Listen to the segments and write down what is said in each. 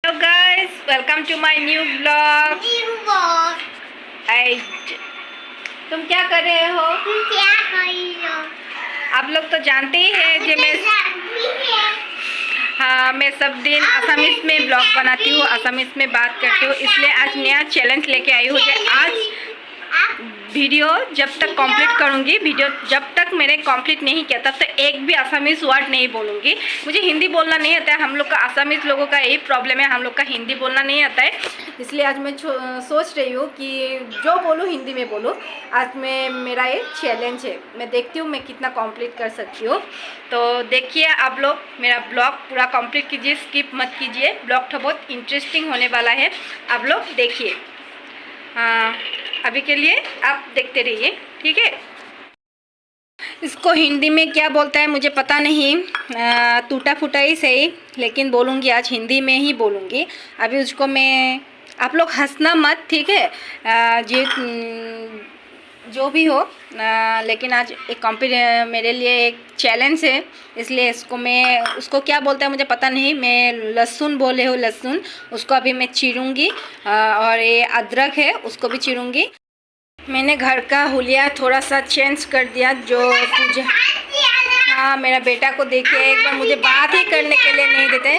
Hello guys, welcome to my new blog. तुम क्या कर रहे हो? आप लोग तो जानते ही हैं कि मैं सब दिन असमीज में ब्लॉग बनाती हूँ, असमीज में बात करती हूँ। इसलिए आज नया चैलेंज लेके आई हूँ कि आज वीडियो जब तक कंप्लीट करूँगी, वीडियो जब तक मैंने कंप्लीट नहीं किया तब तक एक भी असमीज वर्ड नहीं बोलूँगी। मुझे हिंदी बोलना नहीं आता है। हम लोग का असमीज लोगों का यही प्रॉब्लम है, हम लोग का हिंदी बोलना नहीं आता है। इसलिए आज मैं सोच रही हूँ कि जो बोलूँ हिंदी में बोलूँ। आज मेरा ये चैलेंज है, मैं देखती हूँ मैं कितना कंप्लीट कर सकती हूँ। तो देखिए आप लोग मेरा ब्लॉग पूरा कंप्लीट कीजिए, स्किप मत कीजिए। ब्लॉग तो बहुत इंटरेस्टिंग होने वाला है, आप लोग देखिए। अभी के लिए आप देखते रहिए, ठीक है। इसको हिंदी में क्या बोलता है मुझे पता नहीं, टूटा फूटा ही सही, लेकिन बोलूँगी आज हिंदी में ही बोलूँगी। अभी उसको मैं, आप लोग हंसना मत, ठीक है। जो भी हो, लेकिन आज एक मेरे लिए एक चैलेंज है, इसलिए उसको क्या बोलता है मुझे पता नहीं। मैं लहसुन बोले हो, लहसुन, उसको अभी मैं चीरूँगी। और ये अदरक है, उसको भी चीरूँगी। मैंने घर का हुलिया थोड़ा सा चेंज कर दिया, जो पूजा। हाँ, मेरा बेटा को देखिए एक बार, मुझे बात ही करने के लिए नहीं देते।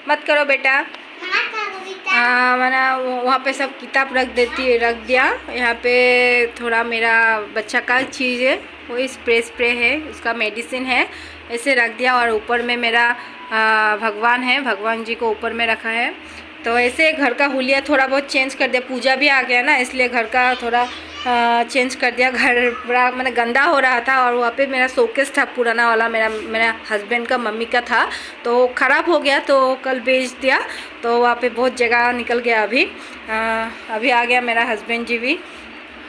मत करो बेटा। मैंने वहाँ पे सब किताब रख दिया। यहाँ पे थोड़ा मेरा बच्चा का चीज़ है, वो स्प्रे है, उसका मेडिसिन है, ऐसे रख दिया। और ऊपर में मेरा भगवान है, भगवान जी को ऊपर में रखा है। तो ऐसे घर का हुलिया थोड़ा बहुत चेंज कर दिया। पूजा भी आ गया ना, इसलिए घर का थोड़ा चेंज कर दिया। घर बड़ा मैंने गंदा हो रहा था, और वहाँ पे मेरा शोकेस था पुराना वाला, मेरा हस्बैंड का मम्मी का था, तो ख़राब हो गया, तो कल बेच दिया। तो वहाँ पे बहुत जगह निकल गया। अभी आ गया मेरा हस्बैंड जी भी,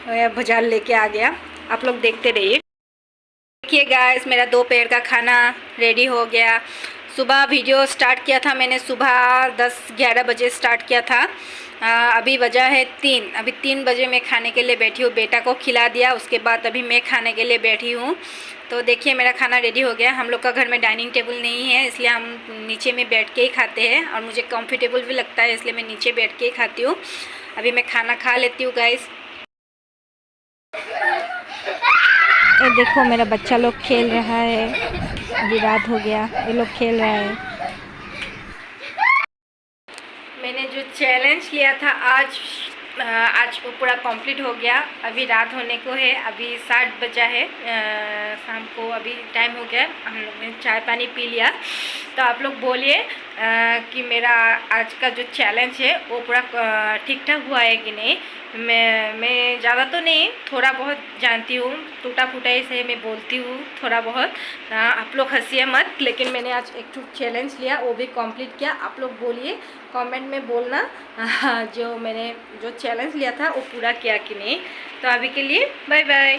बाजार लेके आ गया। आप लोग देखते रहिए। देखिए गाइस, मेरा दोपहर का खाना रेडी हो गया। सुबह वीडियो स्टार्ट किया था मैंने, सुबह 10-11 बजे स्टार्ट किया था। अभी बजा है 3। अभी 3 बजे मैं खाने के लिए बैठी हूँ। बेटा को खिला दिया, उसके बाद अभी मैं खाने के लिए बैठी हूँ। तो देखिए मेरा खाना रेडी हो गया। हम लोग का घर में डाइनिंग टेबल नहीं है, इसलिए हम नीचे में बैठ के ही खाते हैं, और मुझे कंफर्टेबल भी लगता है, इसलिए मैं नीचे बैठ के ही खाती हूँ। अभी मैं खाना खा लेती हूँ गाइस। ये देखो मेरा बच्चा लोग खेल रहा है, अभी रात हो गया, ये लोग खेल रहा है। मैंने जो चैलेंज लिया था आज वो पूरा कंप्लीट हो गया। अभी रात होने को है, अभी 7 बजा है शाम को, अभी टाइम हो गया। हम लोग ने चाय पानी पी लिया। तो आप लोग बोलिए कि मेरा आज का जो चैलेंज है वो पूरा ठीक ठाक हुआ है कि नहीं। मैं ज़्यादा तो नहीं, थोड़ा बहुत जानती हूँ, टूटा फूटा ही से मैं बोलती हूँ थोड़ा बहुत। आप लोग हंसिए मत, लेकिन मैंने आज एक चैलेंज लिया, वो भी कंप्लीट किया। आप लोग बोलिए कमेंट में बोलना जो मैंने जो चैलेंज लिया था वो पूरा किया कि नहीं। तो अभी के लिए बाय बाय।